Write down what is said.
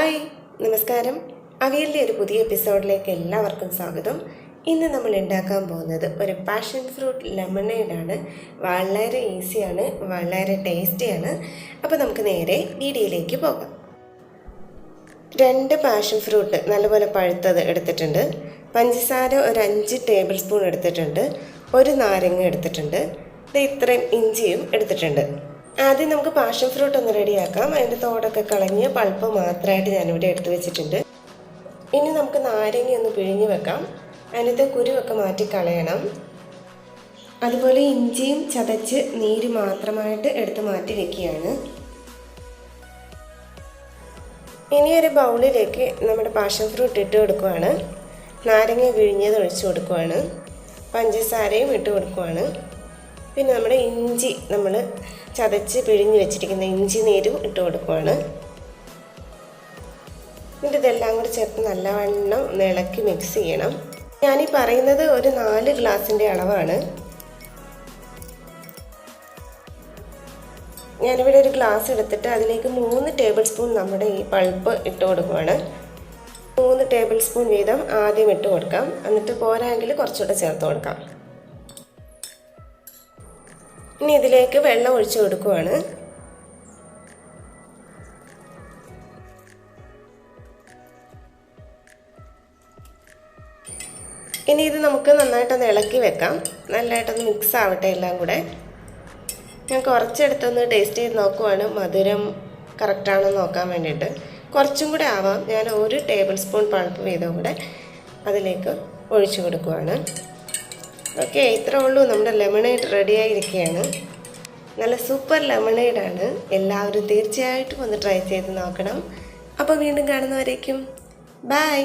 Hi, നമസ്കാരം. അവിയലിൻ്റെ ഒരു പുതിയ എപ്പിസോഡിലേക്ക് എല്ലാവർക്കും സ്വാഗതം. ഇന്ന് നമ്മൾ ഉണ്ടാക്കാൻ പോകുന്നത് ഒരു പാഷൻ ഫ്രൂട്ട് ലെമണേഡാണ്. വളരെ ഈസിയാണ്, വളരെ ടേസ്റ്റിയാണ്. അപ്പോൾ നമുക്ക് നേരെ വീഡിയോയിലേക്ക് പോകാം. 2 പാഷൻ ഫ്രൂട്ട് നല്ലപോലെ പഴുത്തത് എടുത്തിട്ടുണ്ട്. പഞ്ചസാര ഒരു 5 ടേബിൾ സ്പൂൺ എടുത്തിട്ടുണ്ട്. ഒരു നാരങ്ങ എടുത്തിട്ടുണ്ട്. ഇത്രയും ഇഞ്ചിയും എടുത്തിട്ടുണ്ട്. ആദ്യം നമുക്ക് പാഷൻ ഫ്രൂട്ട് ഒന്ന് റെഡിയാക്കാം. അതിൻ്റെ തോടൊക്കെ കളഞ്ഞ് പൾപ്പ് മാത്രമായിട്ട് ഞാനിവിടെ എടുത്ത് വെച്ചിട്ടുണ്ട്. ഇനി നമുക്ക് നാരങ്ങ ഒന്ന് പിഴിഞ്ഞ് വെക്കാം. അതിനകത്തെ കുരുവൊക്കെ മാറ്റി കളയണം. അതുപോലെ ഇഞ്ചിയും ചതച്ച് നീര് മാത്രമായിട്ട് എടുത്ത് മാറ്റി വെക്കുകയാണ്. ഇനി ഒരു ബൗളിലേക്ക് നമ്മുടെ പാഷൻ ഫ്രൂട്ട് ഇട്ട് കൊടുക്കുകയാണ്. നാരങ്ങ പിഴിഞ്ഞത് ഒഴിച്ചു കൊടുക്കുകയാണ്. പഞ്ചസാരയും ഇട്ട് കൊടുക്കുകയാണ്. പിന്നെ നമ്മുടെ ഇഞ്ചി നമ്മൾ ചതച്ച് പിഴിഞ്ഞ് വെച്ചിരിക്കുന്ന ഇഞ്ചി നീരും ഇട്ട് കൊടുക്കുകയാണ്. എന്നിട്ട് ഇതെല്ലാം കൂടി ചേർത്ത് നല്ലവണ്ണം ഇളക്കി മിക്സ് ചെയ്യണം. ഞാനീ പറയുന്നത് ഒരു 4 ഗ്ലാസിൻ്റെ അളവാണ്. ഞാനിവിടെ ഒരു ഗ്ലാസ് എടുത്തിട്ട് അതിലേക്ക് 3 ടേബിൾ സ്പൂൺ നമ്മുടെ ഈ പൾപ്പ് ഇട്ട് കൊടുക്കുകയാണ്. 3 ടേബിൾ സ്പൂൺ വീതം ആദ്യം ഇട്ട് കൊടുക്കാം. എന്നിട്ട് പോരായെങ്കിൽ കുറച്ചുകൂടെ ചേർത്ത് കൊടുക്കാം. ഇനി ഇതിലേക്ക് വെള്ളം ഒഴിച്ചു കൊടുക്കുകയാണ്. ഇനി ഇത് നമുക്ക് നന്നായിട്ടൊന്ന് ഇളക്കി വെക്കാം. നല്ലതായിട്ടൊന്ന് മിക്സ് ആവട്ടെ എല്ലാം കൂടെ. ഞാൻ കുറച്ചെടുത്തൊന്ന് ടേസ്റ്റ് ചെയ്ത് നോക്കുവാണ്, മധുരം കറക്റ്റാണോ നോക്കാൻ വേണ്ടിയിട്ട്. കുറച്ചും കൂടെ ആവാം. ഞാൻ 1 ടേബിൾ സ്പൂൺ പൾപ്പ് വീതം കൂടെ അതിലേക്ക് ഒഴിച്ചു കൊടുക്കുകയാണ്. ഓക്കെ, ഇത്രേ ഉള്ളൂ. നമ്മുടെ ലെമണേഡ് റെഡിയായിരിക്കുകയാണ്. നല്ല സൂപ്പർ ലെമണേഡാണ്. എല്ലാവരും തീർച്ചയായിട്ടും ഒന്ന് ട്രൈ ചെയ്ത് നോക്കണം. അപ്പോൾ വീണ്ടും കാണുന്നവരേക്കും ബൈ.